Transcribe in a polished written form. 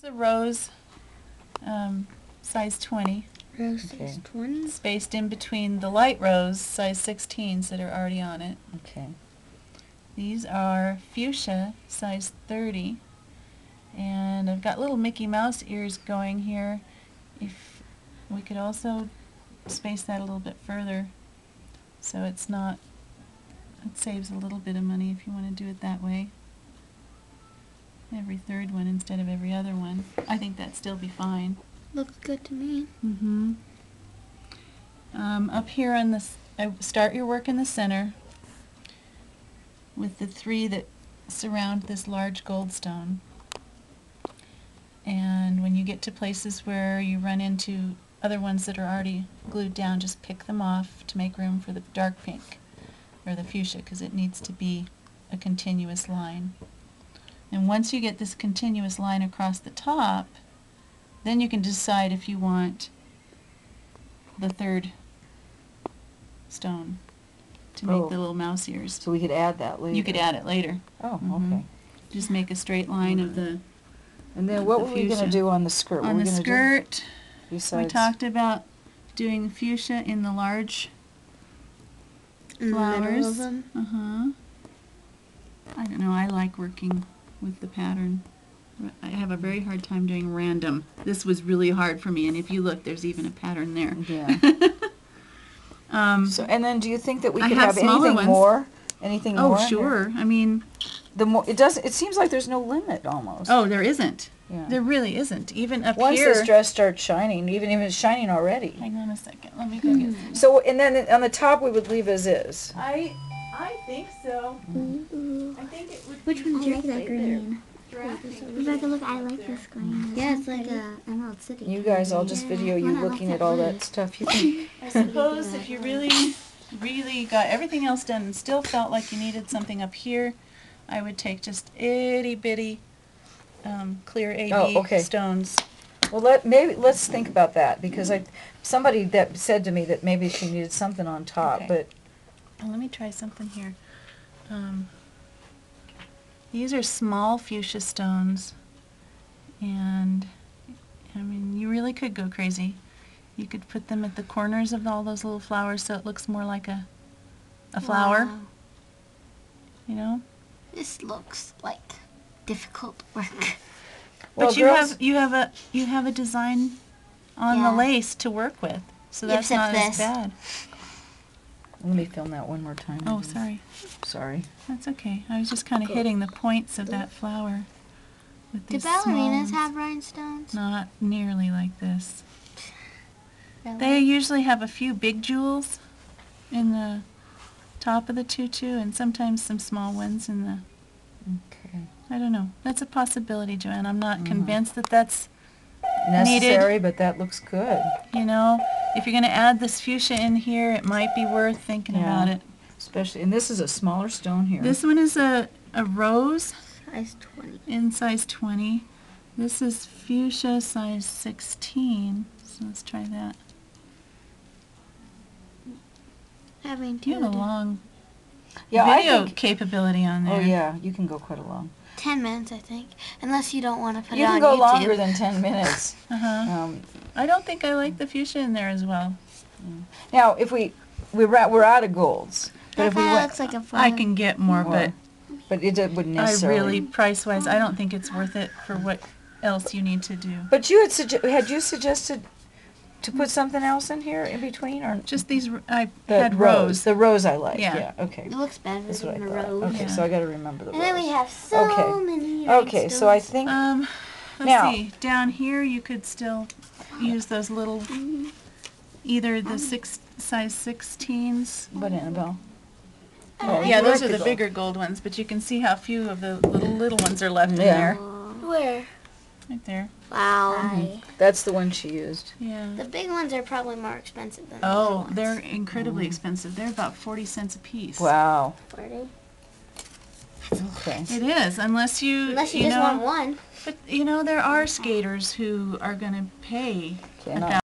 The rose, size 20. Rose size 20? Spaced in between the light rose, size 16s that are already on it. Okay. These are fuchsia, size 30. And I've got little Mickey Mouse ears going here. If we could also space that a little bit further so it's not, it saves a little bit of money if you want to do it that way. Every third one instead of every other one. I think that'd still be fine. Looks good to me. Mm-hmm. Up here on this, start your work in the center with the three that surround this large gold stone. And when you get to places where you run into other ones that are already glued down, just pick them off to make room for the dark pink or the fuchsia, because it needs to be a continuous line. And once you get this continuous line across the top, then you can decide if you want the third stone to make the little mouse ears. So we could add that later. You could add it later. Oh, Mhm. okay. Just make a straight line of the And then what were we going to do on the skirt? on the skirt. We Besides talked about doing fuchsia in the large flowers. In the middle of them? I don't know. I like working with the pattern. I have a very hard time doing random. This was really hard for me, and if you look, there's even a pattern there. Yeah. So, and then do you think that we I could have have smaller anything ones. more? Anything more? Oh, sure. I mean, The more it does, it seems like there's no limit almost. oh, there isn't. Yeah. There really isn't. Even up Once here. this dress starts shining, even if it's shining already. Hang on a second. Let me go get some. So, and then on the top we would leave as is. I think so. I think it would. Which one's I your like that green. Rebekah, look, I like this green. Yeah, it's like a Emerald City. You guys, I'll just video you Well, I like looking that at all blue. that stuff. You think? I suppose if you really got everything else done and still felt like you needed something up here, I would take just itty bitty clear AB stones. Well, let's think about that, because somebody that said to me that maybe she needed something on top, Okay. but Oh, let me try something here. These are small fuchsia stones, and I mean, you really could go crazy. You could put them at the corners of all those little flowers so it looks more like a flower, Wow. you know? This looks like difficult work. well, But you have a design on the Yeah. lace to work with, so that's Except not as this. bad. let me film that one more time. Oh, sorry. Sorry. That's okay. I was just kind of hitting the points of that flower with Do these small ballerinas ones. have rhinestones? Not nearly like this. Really? They usually have a few big jewels in the top of the tutu, and sometimes some small ones in the. Okay. I don't know. That's a possibility, Joanne. I'm not convinced that that's Necessary, but that looks good. You know, if you're going to add this fuchsia in here, it might be worth thinking Yeah. about it. Especially, and this is a smaller stone here. This one is a rose Size 20. in size 20. This is fuchsia size 16. So let's try that. Having You have a to long yeah, video I think. capability on there. Oh yeah, you can go quite a long. 10 minutes, I think. Unless you don't want to put You it can on go YouTube. longer than 10 minutes. Uh-huh. I don't think I like the fuchsia in there as well. Now, if we're out of golds, but That if we kind of went, looks like a flower. I can get more, but but it wouldn't I necessarily. really, price-wise, I don't think it's worth it for what else you need to do. But you had you suggested to put something else in here in between, or Just these, I the had rose. The rose I like. Yeah. Yeah. Okay. It looks better That's what I than a thought. rose. Okay, Yeah. so I got to remember the And rose. then we have so Okay. many Okay, so I rhinestones. think Let's Now- see. Down here, you could still use those little, either the size 16s. what, Annabelle? Yeah, you those like are the gold. bigger gold ones, but you can see how few of the little ones are left in Yeah. there. Where? Right there. Wow. That's the one she used. Yeah. The big ones are probably more expensive than the Oh, little ones. they're incredibly expensive. They're about 40 cents a piece. Wow. 40. Okay. It is, unless you Unless you just know, want one. But you know, there are skaters who are going to pay Cannot